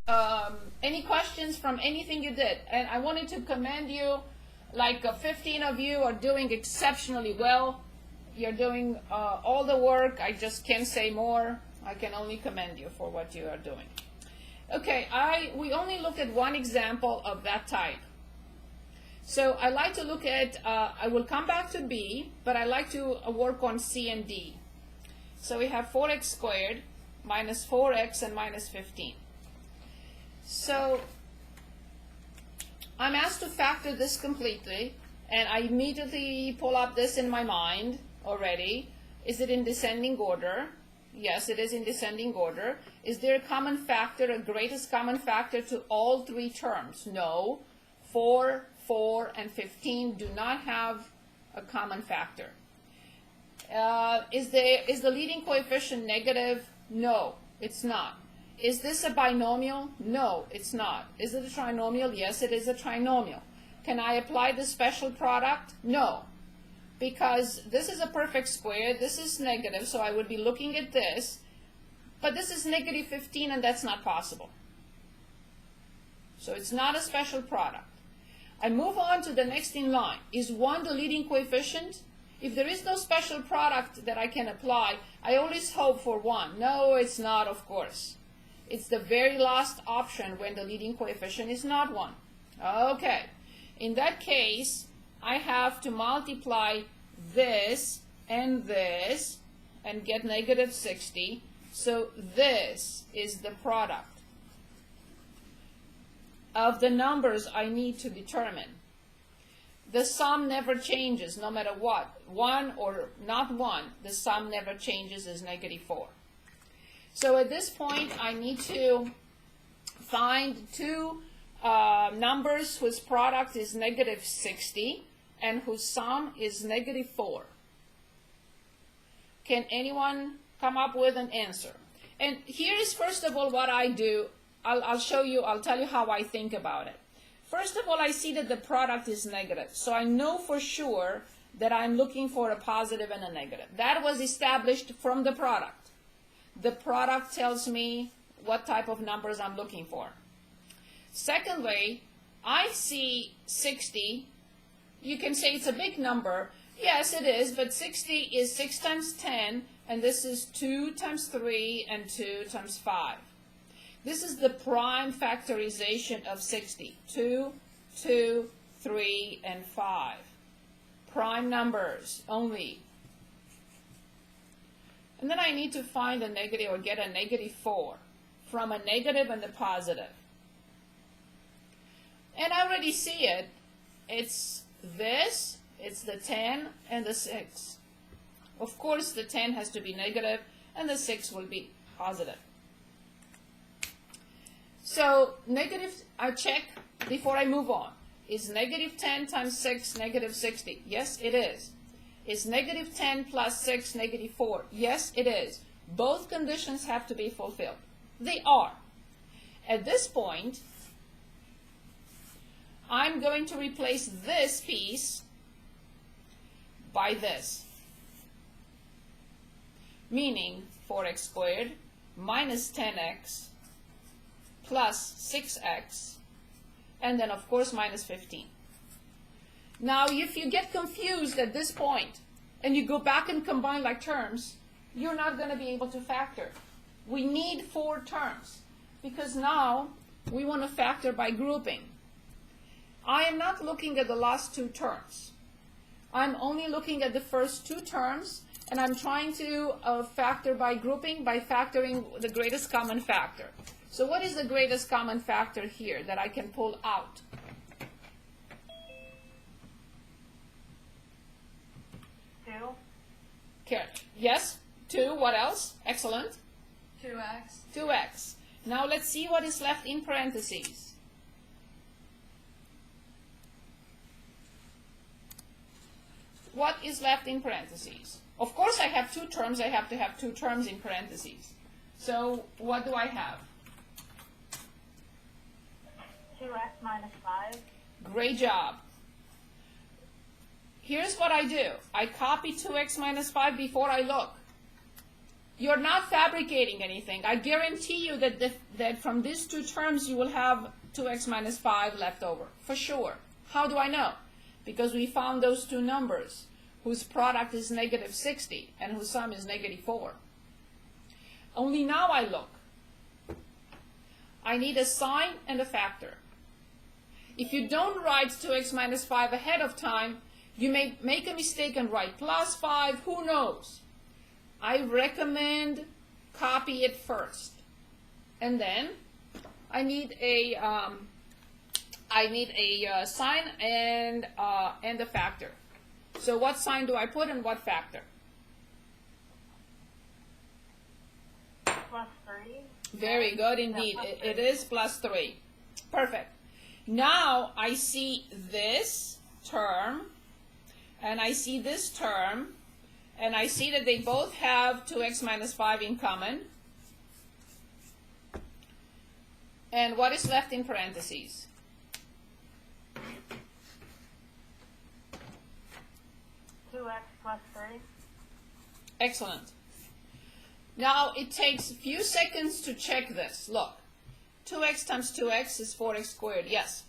Any questions from anything you did? And I wanted to commend you. Like 15 of you are doing exceptionally well. You're doing all the work. I just can't say more. I can only commend you for what you are doing. Okay, we only looked at one example of that type. So I like to look at, I will come back to B, but I like to work on C and D. So we have 4x squared minus 4x and minus 15. So I'm asked to factor this completely, and I immediately pull up this in my mind already. Is it in descending order? Yes, it is in descending order. Is there a common factor, a greatest common factor to all three terms? No. 4, 4, and 15 do not have a common factor. Is the leading coefficient negative? No, it's not. Is this a binomial? No, it's not. Is it a trinomial? Yes, it is a trinomial. Can I apply the special product? No, because this is a perfect square, this is negative, so I would be looking at this, but this is negative 15 and that's not possible. So it's not a special product. I move on to the next in line. Is 1 the leading coefficient? If there is no special product that I can apply, I always hope for 1. No, it's not, of course. It's the very last option when the leading coefficient is not 1. Okay, in that case, I have to multiply this and get negative 60. So this is the product of the numbers I need to determine. The sum never changes no matter what. 1 or not 1, the sum never changes, is negative 4. So at this point, I need to find two numbers whose product is negative 60 and whose sum is negative 4. Can anyone come up with an answer? And here is first of all what I do. I'll show you, I'll tell you how I think about it. First of all, I see that the product is negative. So I know for sure that I'm looking for a positive and a negative. That was established from the product. The product tells me what type of numbers I'm looking for. Secondly, I see 60. You can say it's a big number. Yes, it is, but 60 is 6 times 10, and this is 2 times 3 and 2 times 5. This is the prime factorization of 60. 2, 2, 3, and 5. Prime numbers only. And then I need to find a negative or get a negative 4 from a negative and a positive. And I already see it. It's this, it's the 10 and the 6. Of course, the 10 has to be negative and the 6 will be positive. So negative, I check before I move on. Is negative 10 times 6 negative 60? Yes, it is. Is negative 10 plus 6 negative 4? Yes, it is. Both conditions have to be fulfilled. They are. At this point, I'm going to replace this piece by this. Meaning 4x squared minus 10x plus 6x, and then of course minus 15. Now if you get confused at this point and you go back and combine like terms, you're not going to be able to factor. We need 4 terms because now we want to factor by grouping. I am not looking at the last 2 terms. I'm only looking at the first 2 terms, and I'm trying to factor by grouping by factoring the greatest common factor. So what is the greatest common factor here that I can pull out? 2. Yes, 2. What else? Excellent. 2x. 2x. Now let's see what is left in parentheses. What is left in parentheses? Of course I have 2 terms. I have to have 2 terms in parentheses. So what do I have? 2x minus 5. Great job. Here's what I do. I copy 2x minus 5 before I look. You're not fabricating anything. I guarantee you that, that from these two terms you will have 2x minus 5 left over, for sure. How do I know? Because we found those two numbers whose product is negative 60 and whose sum is negative 4. Only now I look. I need a sign and a factor. If you don't write 2x minus 5 ahead of time, you may make a mistake and write plus 5, who knows? I recommend copy it first. And then I need a sign and a factor. So what sign do I put and what factor? Plus 3. Very good indeed. It is plus 3. Perfect. Now I see this term, and I see this term, and I see that they both have 2x minus 5 in common. And what is left in parentheses? Plus 3. Excellent. Now it takes a few seconds to check this. Look, 2x times 2x is 4x squared. Yes.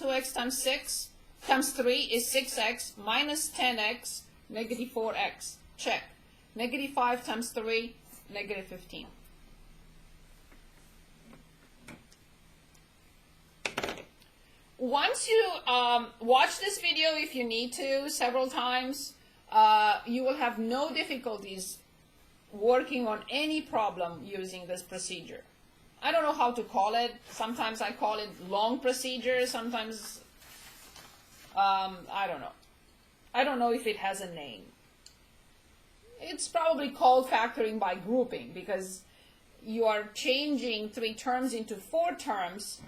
2x times 6 times 3 is 6x minus 10x negative 4x. Check. Negative 5 times 3, negative 15. Once you watch this video, if you need to, several times, you will have no difficulties working on any problem using this procedure. I don't know how to call it. Sometimes I call it long procedure. Sometimes, I don't know. I don't know if it has a name. It's probably called factoring by grouping because you are changing 3 terms into 4 terms,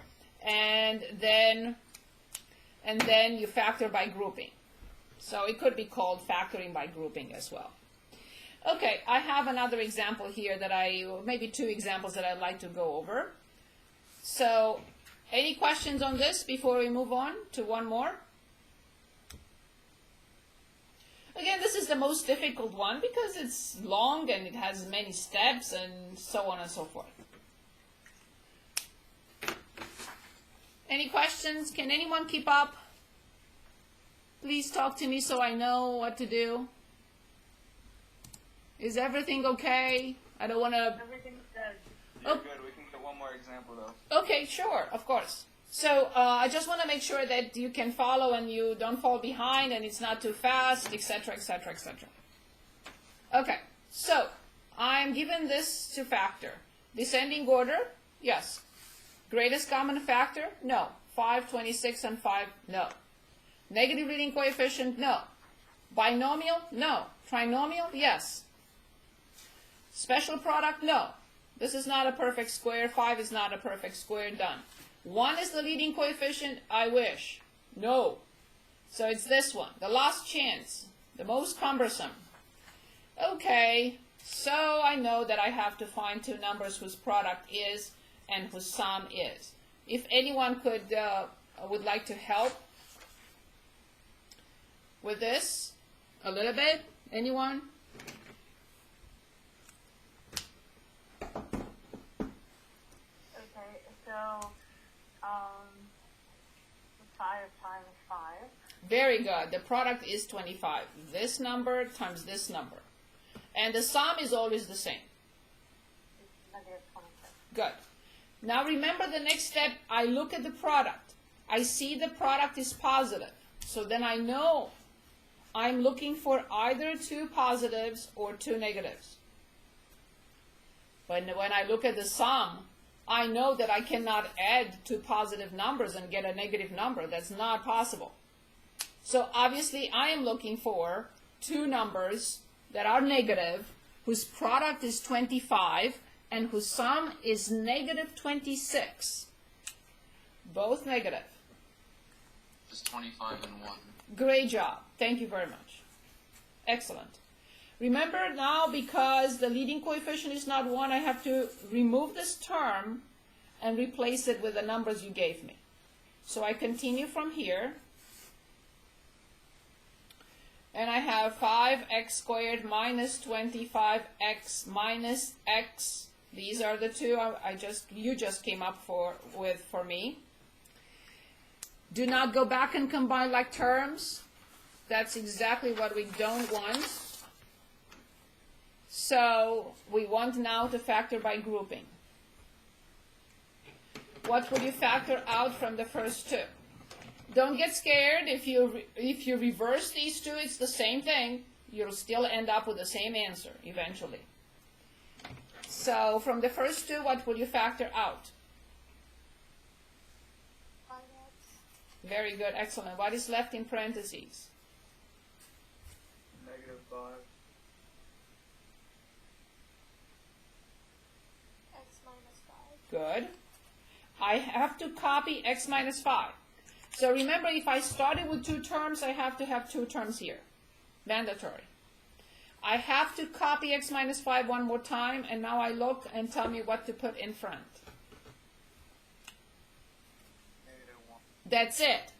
and then you factor by grouping. So it could be called factoring by grouping as well. Okay, I have another example here that maybe 2 examples that I'd like to go over. So, any questions on this before we move on to one more? Again, this is the most difficult one because it's long and it has many steps and so on and so forth. Any questions? Can anyone keep up? Please talk to me so I know what to do. Is everything okay? I don't want to... Everything's good. You're good. We can get one more example, though. Okay, sure, of course. So I just want to make sure that you can follow and you don't fall behind and it's not too fast, etc., etc., etc. Okay, so I'm given this to factor. Descending order, yes. Greatest common factor, no. 5, 26, and 5, no. Negative leading coefficient, no. Binomial, no. Trinomial, yes. Special product, no. This is not a perfect square. 5 is not a perfect square, done. 1 is the leading coefficient, I wish. No. So it's this one, the last chance, the most cumbersome. Okay, so I know that I have to find 2 numbers whose product is and whose sum is. If anyone would like to help with this a little bit, anyone? Okay, so 5 times 5. Very good. The product is 25. This number times this number. And the sum is always the same. It's negative 26. Good. Now remember the next step, I look at the product. I see the product is positive. So then I know I'm looking for either 2 positives or 2 negatives. But when I look at the sum, I know that I cannot add 2 positive numbers and get a negative number. That's not possible. So obviously I am looking for 2 numbers that are negative, whose product is 25, and whose sum is negative 26. Both negative. Just 25 and 1. Great job. Thank you very much. Excellent. Remember now, because the leading coefficient is not 1, I have to remove this term and replace it with the numbers you gave me. So I continue from here. And I have 5x squared minus 25x minus x. These are the two you just came up with for me. Do not go back and combine like terms. That's exactly what we don't want. So we want now to factor by grouping. What would you factor out from the first two? Don't get scared. If you reverse these two, it's the same thing. You'll still end up with the same answer eventually. So from the first two, what will you factor out? 5x. Very good. Excellent. What is left in parentheses? Negative 5. X minus 5. Good. I have to copy x minus 5. So remember, if I started with two terms, I have to have two terms here. Mandatory. I have to copy x minus 5 one more time, and now I look and tell me what to put in front. Negative 1. That's it.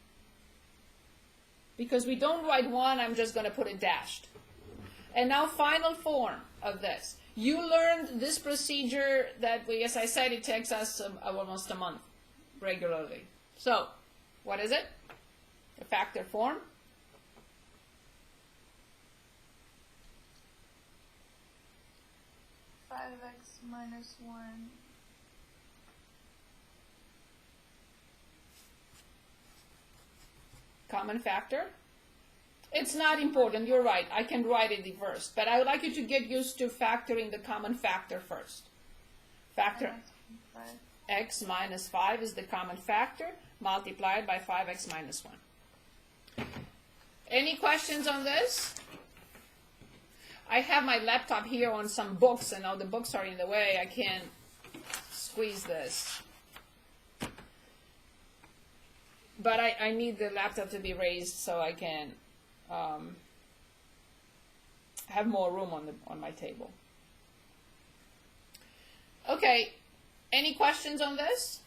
Because we don't write 1, I'm just going to put it dashed. And now final form of this. You learned this procedure that, as I said, it takes us almost a month regularly. So, what is it? The factor form. 5x minus 1. Common factor. It's not important, you're right. I can write it reversed. But I would like you to get used to factoring the common factor first. Factor x minus 5 is the common factor, multiplied by 5x minus 1. Any questions on this? I have my laptop here on some books, and all the books are in the way. I can't squeeze this. But I need the laptop to be raised so I can have more room on my table. Okay, any questions on this?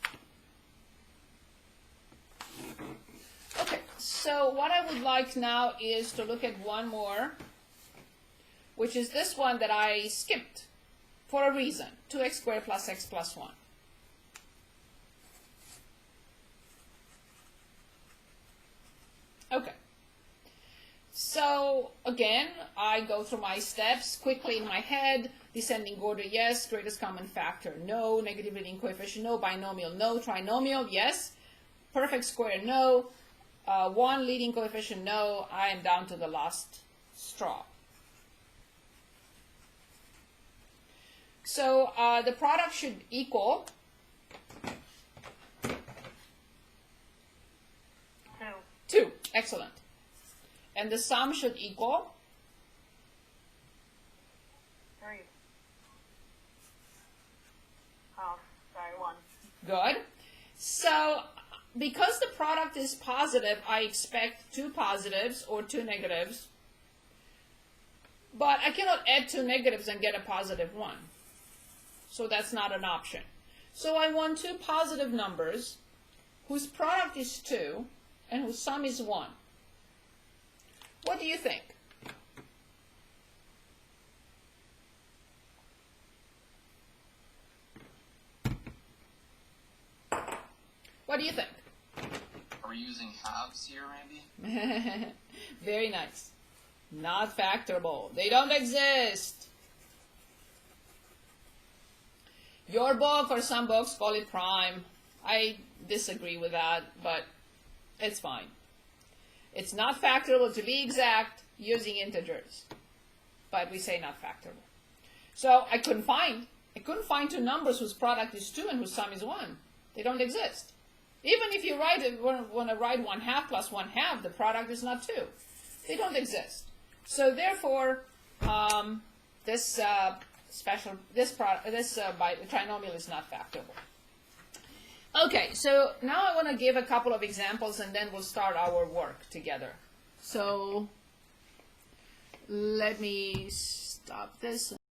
Okay, so what I would like now is to look at one more, which is this one that I skipped for a reason. 2x squared plus x plus 1. Okay. So again, I go through my steps quickly in my head. Descending order, yes. Greatest common factor, no. Negative leading coefficient, no. Binomial, no. Trinomial, yes. Perfect square, no. 1 leading coefficient, no. I am down to the last straw. So the product should equal 2. Excellent. And the sum should equal 3. Oh, sorry, 1. Good. So because the product is positive, I expect 2 positives or 2 negatives. But I cannot add 2 negatives and get a positive 1. So that's not an option. So I want 2 positive numbers whose product is 2 and whose sum is 1. What do you think? What do you think? Are we using halves here, Randy? Very nice. Not factorable. They don't exist. Your book or some books call it prime. I disagree with that, but it's fine. It's not factorable, to be exact, using integers. But we say not factorable. So I couldn't find 2 numbers whose product is 2 and whose sum is 1. They don't exist. Even if you want to write 1/2 plus 1/2, the product is not 2. They don't exist. So therefore, this trinomial is not factorable. Okay, so now I want to give a couple of examples, and then we'll start our work together. So let me stop this